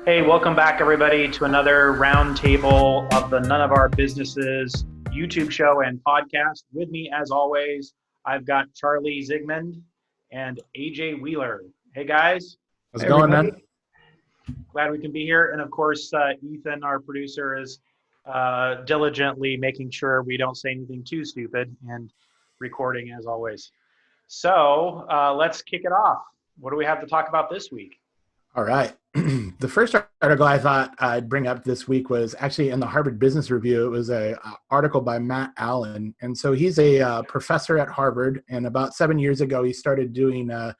Hey, welcome back, everybody, to another roundtable of the None of Our Businesses YouTube show and podcast. With me, as always, I've got Charlie Zigmund and AJ Wheeler. Hey, guys. How's it Hey, going, everybody. man? Glad we can be here. And of course, Ethan, our producer, is diligently making sure we don't say anything too stupid and recording as always. So let's kick it off. What do we have to talk about this week? All right. The first article I thought I'd bring up this week was actually in the Harvard Business Review. It was a article by Matt Allen. And so he's a professor at Harvard. And about 7 years ago, he started doing a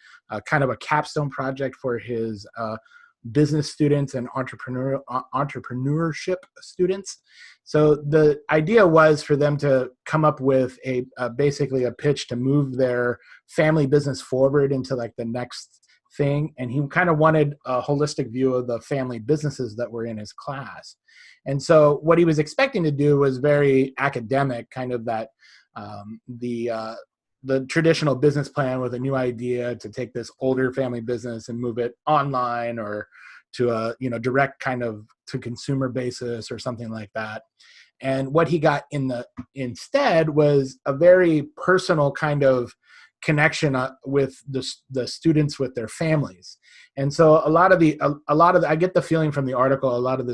kind of a capstone project for his business students and entrepreneurship students. So the idea was for them to come up with basically a pitch to move their family business forward into like the next thing. And he kind of wanted a holistic view of the family businesses that were in his class. And so what he was expecting to do was very academic, kind of that the traditional business plan with a new idea to take this older family business and move it online or to a direct kind of to consumer basis or something like that. And what he got instead was a very personal kind of connection with the students with their families. And so I get the feeling from the article, a lot of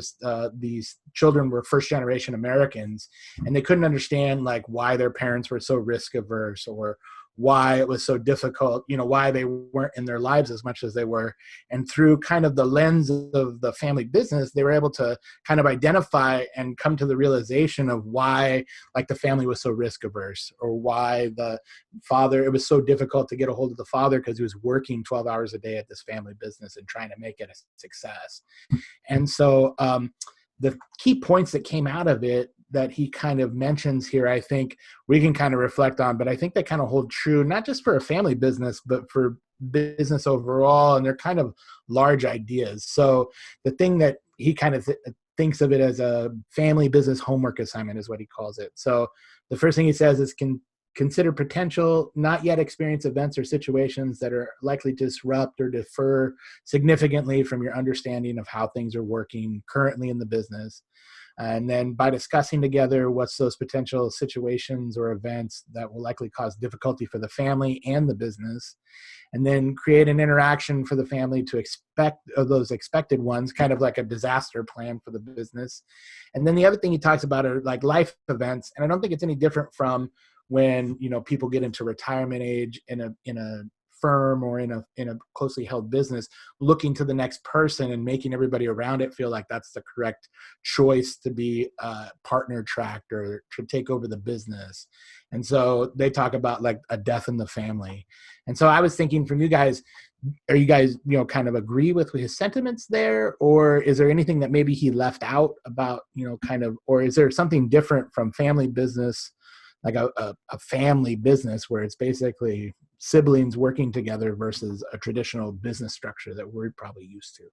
these children were first generation Americans, and they couldn't understand like why their parents were so risk averse or why it was so difficult, why they weren't in their lives as much as they were. And through kind of the lens of the family business, they were able to kind of identify and come to the realization of why like the family was so risk averse, or why the father, it was so difficult to get a hold of the father because he was working 12 hours a day at this family business and trying to make it a success. And so the key points that came out of it that he kind of mentions here, I think we can kind of reflect on, but I think they kind of hold true, not just for a family business, but for business overall. And they're kind of large ideas. So the thing that he kind of thinks of it as a family business homework assignment is what he calls it. So the first thing he says is consider potential, not yet experienced events or situations that are likely to disrupt or defer significantly from your understanding of how things are working currently in the business. And then by discussing together what's those potential situations or events that will likely cause difficulty for the family and the business, and then create an interaction for the family to expect those expected ones, kind of like a disaster plan for the business. And then the other thing he talks about are like life events. And I don't think it's any different from when, people get into retirement age in a firm or in a closely held business, looking to the next person and making everybody around it feel like that's the correct choice to be partner tracked or to take over the business. And so they talk about like a death in the family. And so I was thinking from you guys, are you guys, kind of agree with his sentiments there? Or is there anything that maybe he left out about, kind of, or is there something different from family business, like a family business where it's basically siblings working together versus a traditional business structure that we're probably used to?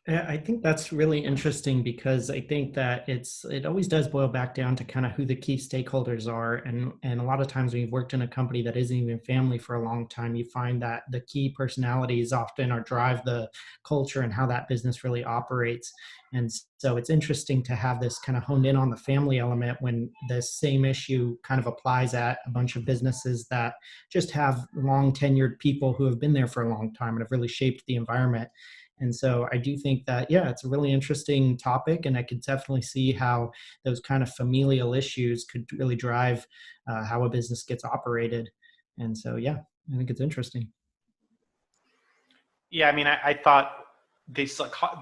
Yeah, I think that's really interesting because I think that it always does boil back down to kind of who the key stakeholders are. And a lot of times when you've worked in a company that isn't even family for a long time, you find that the key personalities often are drive the culture and how that business really operates. And so it's interesting to have this kind of honed in on the family element when the same issue kind of applies at a bunch of businesses that just have long tenured people who have been there for a long time and have really shaped the environment. And so I do think that, yeah, it's a really interesting topic, and I could definitely see how those kind of familial issues could really drive how a business gets operated. And so, yeah, I think it's interesting. Yeah, I mean, I thought the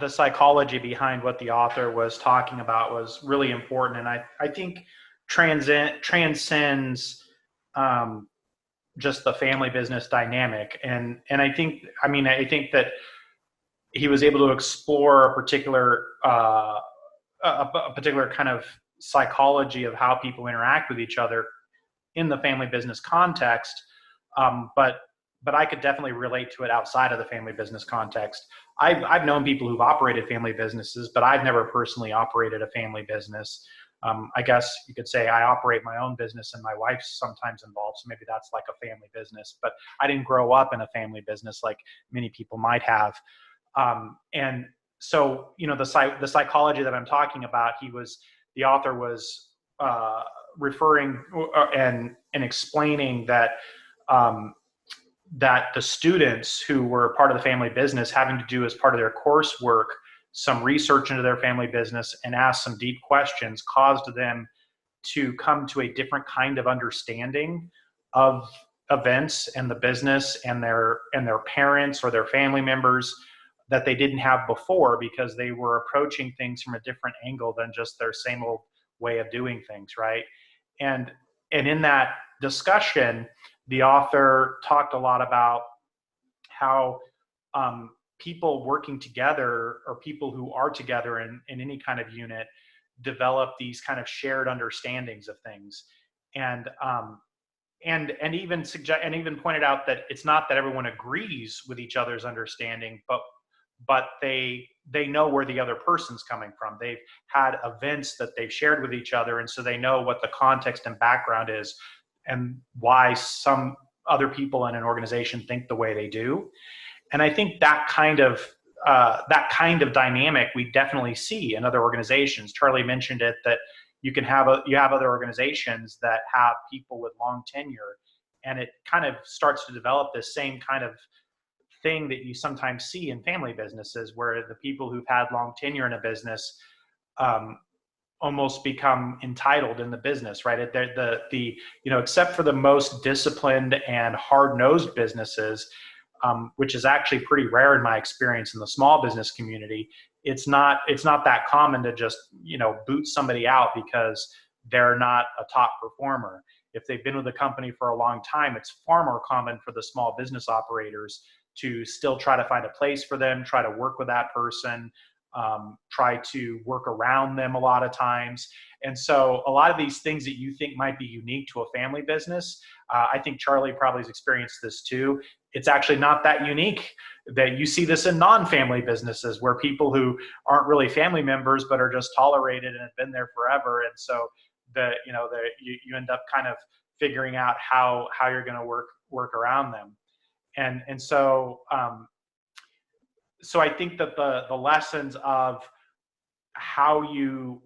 psychology behind what the author was talking about was really important, and I think transcends just the family business dynamic, and I think that he was able to explore a particular kind of psychology of how people interact with each other in the family business context, but I could definitely relate to it outside of the family business context. I've known people who've operated family businesses, but I've never personally operated a family business. I guess you could say I operate my own business and my wife's sometimes involved, so maybe that's like a family business. But I didn't grow up in a family business like many people might have. And so the psychology that I'm talking about, the author was referring and explaining that um, that the students who were part of the family business, having to do as part of their coursework some research into their family business and ask some deep questions, caused them to come to a different kind of understanding of events and the business and their parents or their family members that they didn't have before, because they were approaching things from a different angle than just their same old way of doing things, right? And in that discussion, the author talked a lot about how people working together, or people who are together in any kind of unit, develop these kind of shared understandings of things. And even pointed out that it's not that everyone agrees with each other's understanding, but they know where the other person's coming from. They've had events that they've shared with each other, and so they know what the context and background is, and why some other people in an organization think the way they do. And I think that kind of dynamic we definitely see in other organizations. Charlie mentioned it, that you have other organizations that have people with long tenure, and it kind of starts to develop this same kind of thing that you sometimes see in family businesses, where the people who've had long tenure in a business um, almost become entitled in the business, right? Except for the most disciplined and hard-nosed businesses, which is actually pretty rare in my experience in the small business community. It's not that common to just boot somebody out because they're not a top performer. If they've been with the company for a long time, it's far more common for the small business operators to still try to find a place for them, try to work with that person, try to work around them a lot of times. And so a lot of these things that you think might be unique to a family business, I think Charlie probably has experienced this too. It's actually not that unique. That you see this in non-family businesses, where people who aren't really family members but are just tolerated and have been there forever. And so you end up kind of figuring out how you're going to work around them. And so I think that the lessons of how you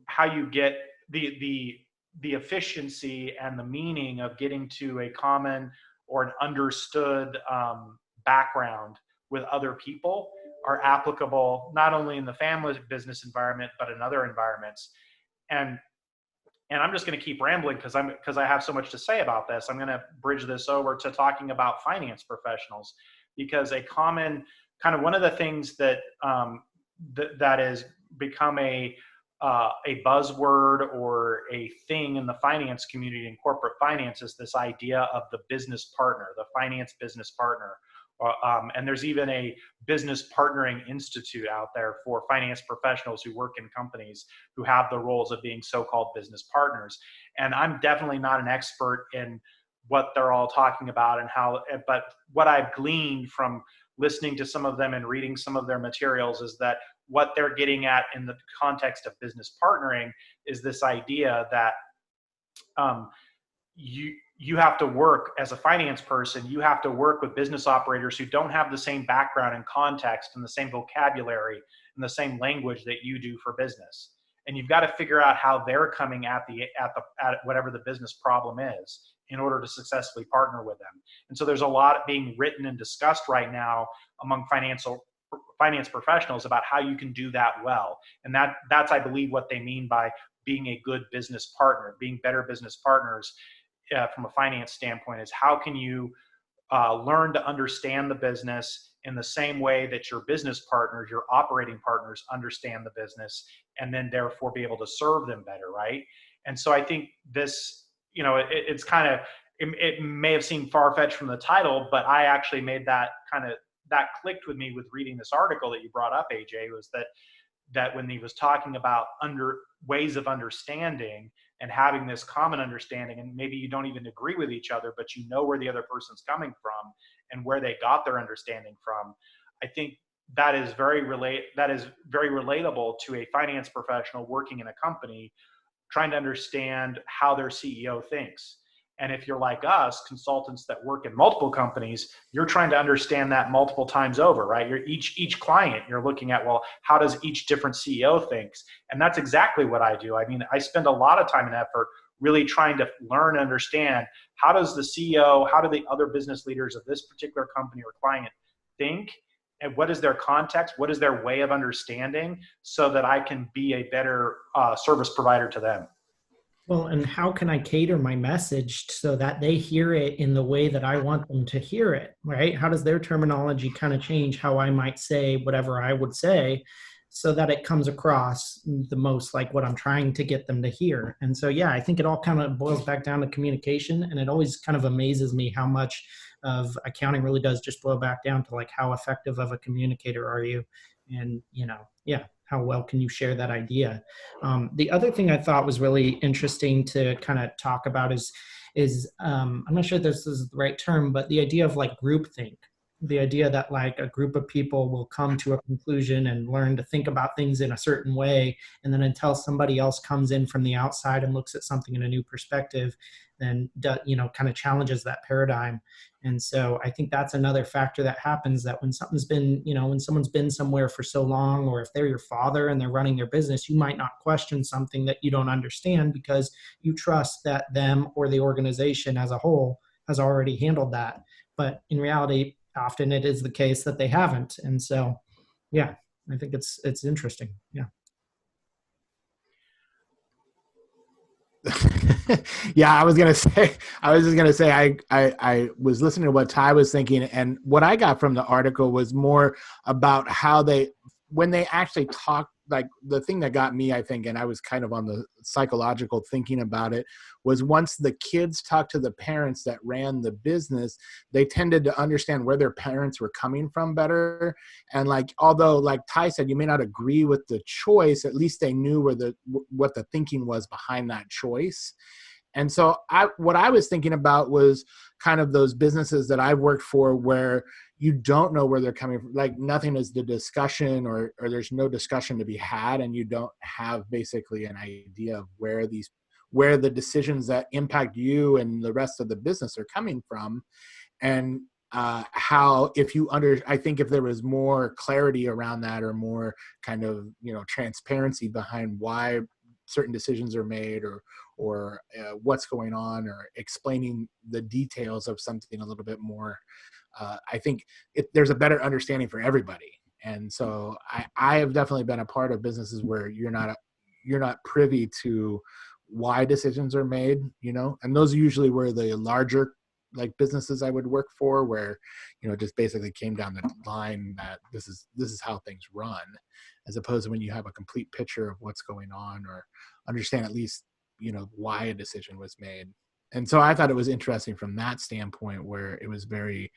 get the efficiency and the meaning of getting to a common or an understood background with other people are applicable not only in the family business environment but in other environments. And I'm just going to keep rambling because I have so much to say about this. I'm going to bridge this over to talking about finance professionals, because a common kind of one of the things that that has become a buzzword or a thing in the finance community and corporate finance is this idea of the business partner, the finance business partner. And there's even a business partnering institute out there for finance professionals who work in companies who have the roles of being so-called business partners. And I'm definitely not an expert in what they're all talking about and how, but what I've gleaned from listening to some of them and reading some of their materials is that what they're getting at in the context of business partnering is this idea that you have to work as a finance person, you have to work with business operators who don't have the same background and context and the same vocabulary and the same language that you do for business. And you've got to figure out how they're coming at whatever the business problem is in order to successfully partner with them. And so there's a lot being written and discussed right now among finance professionals about how you can do that well. And that's, I believe, what they mean by being a good business partner, being better business partners from a finance standpoint, is how can you learn to understand the business in the same way that your business partners, your operating partners, understand the business, and then therefore be able to serve them better, right? And so I think this, it's kind of, it may have seemed far-fetched from the title, but I actually made that clicked with me with reading this article that you brought up, AJ, was that when he was talking about ways of understanding and having this common understanding, and maybe you don't even agree with each other, but you know where the other person's coming from and where they got their understanding from. I think that is very relatable to a finance professional working in a company, trying to understand how their CEO thinks. And if you're like us, consultants that work in multiple companies, you're trying to understand that multiple times over, right? You're each client, you're looking at, well, how does each different CEO thinks? And that's exactly what I do. I mean, I spend a lot of time and effort really trying to learn and understand, how does the CEO, how do the other business leaders of this particular company or client think? And what is their context? What is their way of understanding, so that I can be a better service provider to them? Well, and how can I cater my message so that they hear it in the way that I want them to hear it, right? How does their terminology kind of change how I might say whatever I would say, so that it comes across the most like what I'm trying to get them to hear? And so, yeah, I think it all kind of boils back down to communication. And it always kind of amazes me how much of accounting really does just boil back down to like, how effective of a communicator are you? And, yeah, how well can you share that idea? The other thing I thought was really interesting to kind of talk about is I'm not sure if this is the right term, but the idea of like groupthink, the idea that like a group of people will come to a conclusion and learn to think about things in a certain way, and then until somebody else comes in from the outside and looks at something in a new perspective, then kind of challenges that paradigm. And so I think that's another factor that happens, that when when someone's been somewhere for so long, or if they're your father and they're running their business, you might not question something that you don't understand, because you trust that them or the organization as a whole has already handled that. But in reality, often it is the case that they haven't. And so, yeah, I think it's interesting. Yeah. Yeah, I was just gonna say, I was listening to what Ty was thinking, and what I got from the article was more about how when they actually talk, like the thing that got me, I think, and I was kind of on the psychological thinking about it, was once the kids talked to the parents that ran the business, they tended to understand where their parents were coming from better. And like, although like Ty said, you may not agree with the choice, at least they knew what the thinking was behind that choice. And so what I was thinking about was kind of those businesses that I've worked for, where you don't know where they're coming from. Like nothing is the discussion, or there's no discussion to be had. And you don't have basically an idea of where the decisions that impact you and the rest of the business are coming from. And how, I think if there was more clarity around that, or more kind of, transparency behind why certain decisions are made, or what's going on, or explaining the details of something a little bit more, I think there's a better understanding for everybody. And so I have definitely been a part of businesses where you're not privy to why decisions are made, and those are usually where the larger like businesses I would work for, where it just basically came down the line that this is how things run, as opposed to when you have a complete picture of what's going on, or understand at least why a decision was made. And so I thought it was interesting from that standpoint, where it was very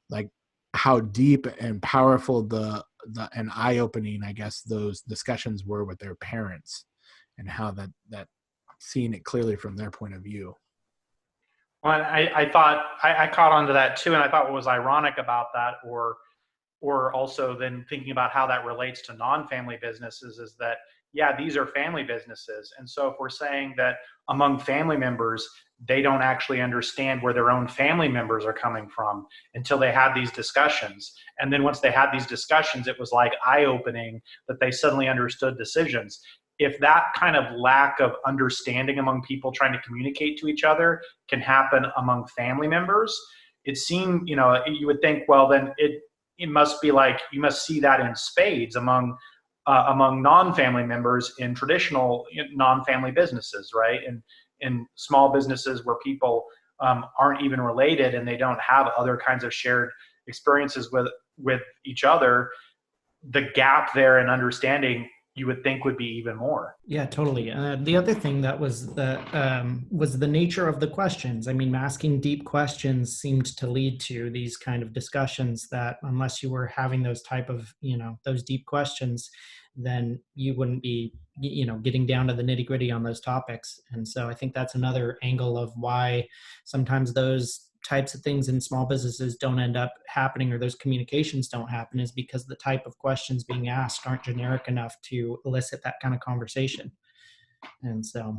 like how deep and powerful and eye-opening, I guess, those discussions were with their parents, and how that seeing it clearly from their point of view. Well, I thought I caught on to that too, and I thought what was ironic about that, or also then thinking about how that relates to non-family businesses, is that, yeah, these are family businesses. And so if we're saying that among family members, they don't actually understand where their own family members are coming from until they had these discussions. And then once they had these discussions, it was like eye-opening that they suddenly understood decisions. If that kind of lack of understanding among people trying to communicate to each other can happen among family members, it seemed, you would think, well, then it must be like, you must see that in spades among non-family members in traditional non-family businesses, right? And in small businesses where people aren't even related, and they don't have other kinds of shared experiences with each other, the gap there in understanding, you would think, would be even more. Yeah, totally. The other thing that was the nature of the questions. I mean, asking deep questions seemed to lead to these kind of discussions that, unless you were having those type of, those deep questions, then you wouldn't be, getting down to the nitty gritty on those topics. And so I think that's another angle of why sometimes those types of things in small businesses don't end up happening, or those communications don't happen, is because the type of questions being asked aren't generic enough to elicit that kind of conversation. And so,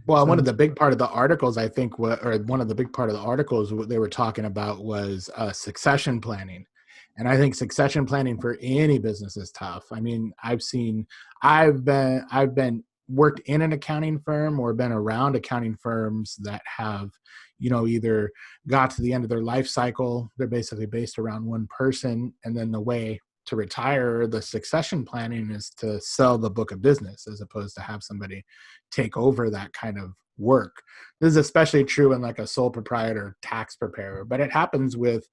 Well, one So of the big part of the articles, I think, or one of the big part of the articles what they were talking about was succession planning. And I think succession planning for any business is tough. I mean, I've been worked in an accounting firm or been around accounting firms that have, either got to the end of their life cycle. They're basically based around one person. And then the way to retire, the succession planning is to sell the book of business as opposed to have somebody take over that kind of work. This is especially true in like a sole proprietor tax preparer, but it happens with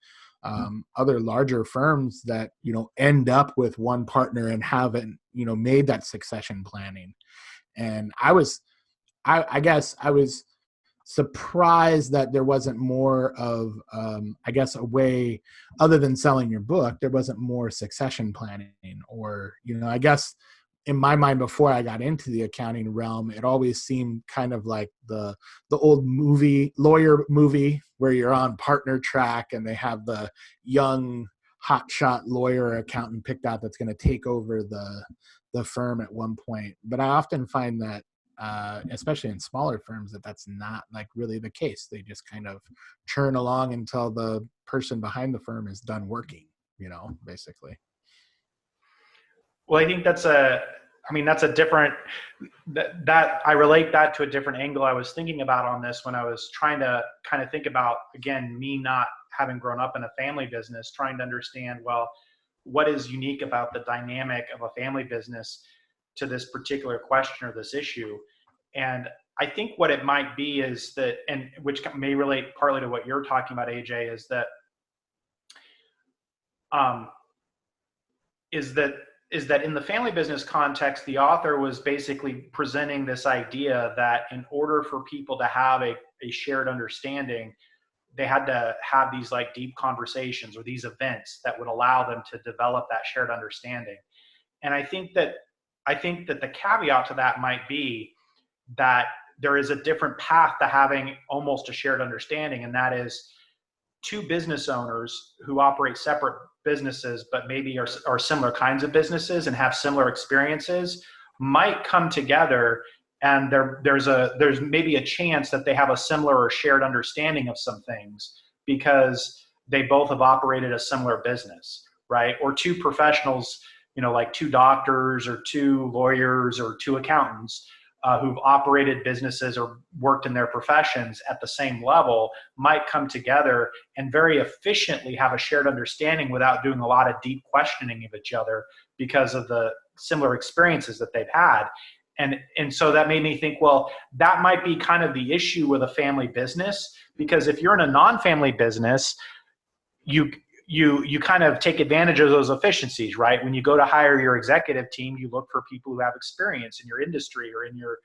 other larger firms that end up with one partner and haven't made that succession planning. And I guess I was surprised that there wasn't more of I guess a way other than selling your book. There wasn't more succession planning, or I guess in my mind before I got into the accounting realm, it always seemed kind of like the old lawyer movie where you're on partner track and they have the young hotshot lawyer or accountant picked out that's going to take over the firm at one point. But I often find that especially in smaller firms, that's not like really the case. They just kind of churn along until the person behind the firm is done working, basically. Well, I think that's a different, that I relate that to a different angle I was thinking about on this when I was trying to kind of think about, again, me not having grown up in a family business, trying to understand, well, what is unique about the dynamic of a family business to this particular question or this issue. And I think what it might be is that, and which may relate partly to what you're talking about, AJ, um, is that is that in the family business context, the author was basically presenting this idea that in order for people to have a shared understanding, they had to have these like deep conversations or these events that would allow them to develop that shared understanding. And I think that the caveat to that might be that there is a different path to having almost a shared understanding, and that is two business owners who operate separate businesses but maybe are similar kinds of businesses and have similar experiences might come together, and there's maybe a chance that they have a similar or shared understanding of some things because they both have operated a similar business, right? Or two professionals, like two doctors or two lawyers or two accountants who've operated businesses or worked in their professions at the same level might come together and very efficiently have a shared understanding without doing a lot of deep questioning of each other because of the similar experiences that they've had. And so that made me think, well, that might be kind of the issue with a family business, because if you're in a non-family business, you kind of take advantage of those efficiencies, right? When you go to hire your executive team, you look for people who have experience in your industry or in your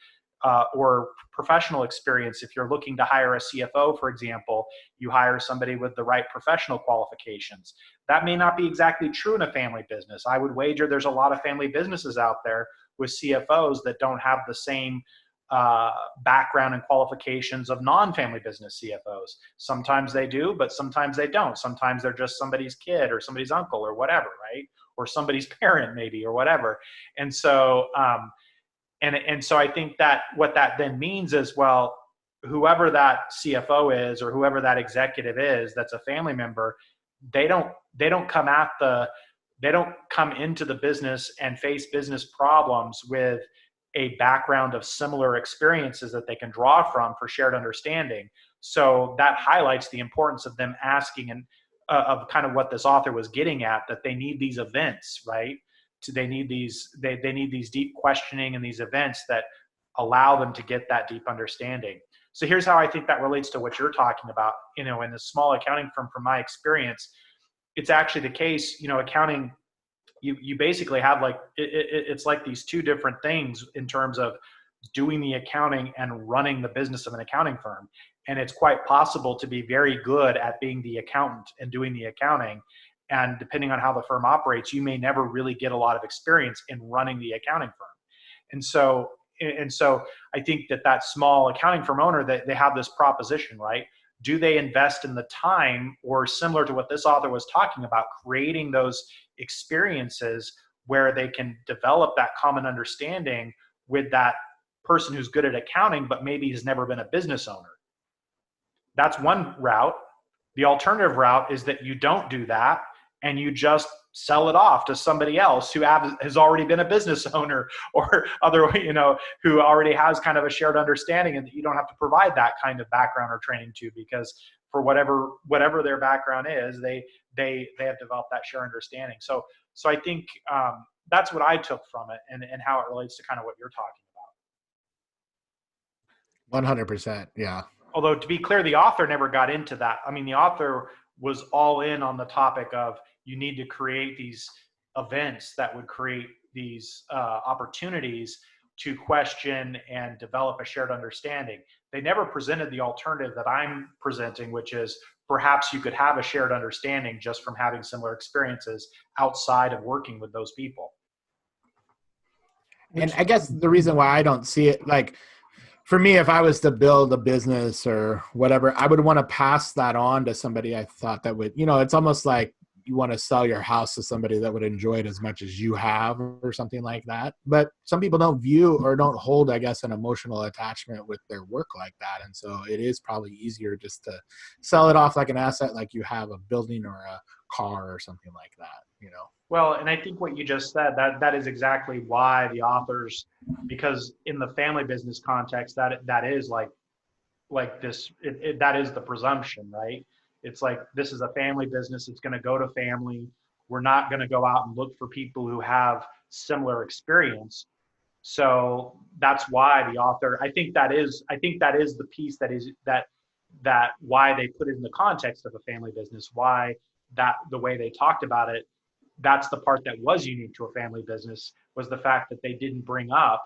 or professional experience. If you're looking to hire a CFO, for example, you hire somebody with the right professional qualifications. That may not be exactly true in a family business. I would wager there's a lot of family businesses out there with CFOs that don't have the same background and qualifications of non-family business CFOs. Sometimes they do, but sometimes they don't. Sometimes they're just somebody's kid or somebody's uncle or whatever, right? Or somebody's parent maybe or whatever. And so, and so I think that what that then means is, well, whoever that CFO is or whoever that executive is that's a family member, they don't come into the business and face business problems with a background of similar experiences that they can draw from for shared understanding. So that highlights the importance of them asking, and of kind of what this author was getting at, that they need these events, right? They need these deep questioning and these events that allow them to get that deep understanding. So here's how I think that relates to what you're talking about. In a small accounting firm, from my experience, it's actually the case, accounting, you basically have like, it's like these two different things in terms of doing the accounting and running the business of an accounting firm. And it's quite possible to be very good at being the accountant and doing the accounting. And depending on how the firm operates, you may never really get a lot of experience in running the accounting firm. And so I think that small accounting firm owner, that they have this proposition, right? Do they invest in the time, or similar to what this author was talking about, creating those experiences where they can develop that common understanding with that person who's good at accounting, but maybe has never been a business owner. That's one route. The alternative route is that you don't do that and you just sell it off to somebody else who has already been a business owner or other, who already has kind of a shared understanding, and that you don't have to provide that kind of background or training to, because for whatever their background is, they have developed that shared understanding. So I think that's what I took from it, and how it relates to kind of what you're talking about. 100%. Yeah. Although, to be clear, the author never got into that. I mean, the author was all in on the topic of you need to create these events that would create these opportunities to question and develop a shared understanding. They never presented the alternative that I'm presenting, which is perhaps you could have a shared understanding just from having similar experiences outside of working with those people. And I guess the reason why I don't see it, like, for me, if I was to build a business or whatever, I would want to pass that on to somebody I thought that would, it's almost like you want to sell your house to somebody that would enjoy it as much as you have, or something like that. But some people don't view or don't hold, I guess, an emotional attachment with their work like that. And so it is probably easier just to sell it off like an asset, like you have a building or a car or something like that, Well, and I think what you just said, that is exactly why the authors, because in the family business context, that is like this, that is the presumption, right? It's like, this is a family business. It's going to go to family. We're not going to go out and look for people who have similar experience. So that's why the author, I think that is the piece that why they put it in the context of a family business, why that the way they talked about it, that's the part that was unique to a family business, was the fact that they didn't bring up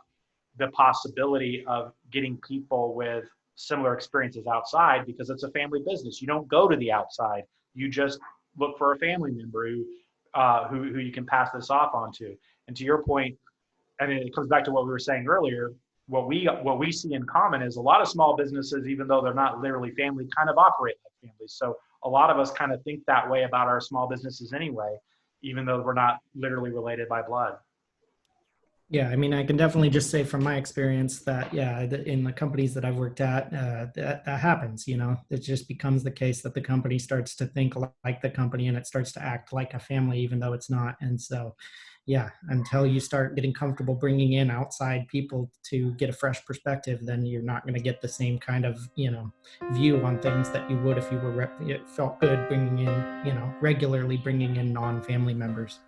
the possibility of getting people with similar experiences outside, because it's a family business. You don't go to the outside. You just look for a family member who you can pass this off onto. And to your point, I mean, it comes back to what we were saying earlier. What we see in common is a lot of small businesses, even though they're not literally family, kind of operate like families. So a lot of us kind of think that way about our small businesses anyway, even though we're not literally related by blood. Yeah, I mean, I can definitely just say from my experience that, in the companies that I've worked at, that happens. It just becomes the case that the company starts to think like the company, and it starts to act like a family, even though it's not. And so, yeah, until you start getting comfortable bringing in outside people to get a fresh perspective, then you're not going to get the same kind of, view on things that you would if you were, it felt good bringing in, regularly bringing in non-family members.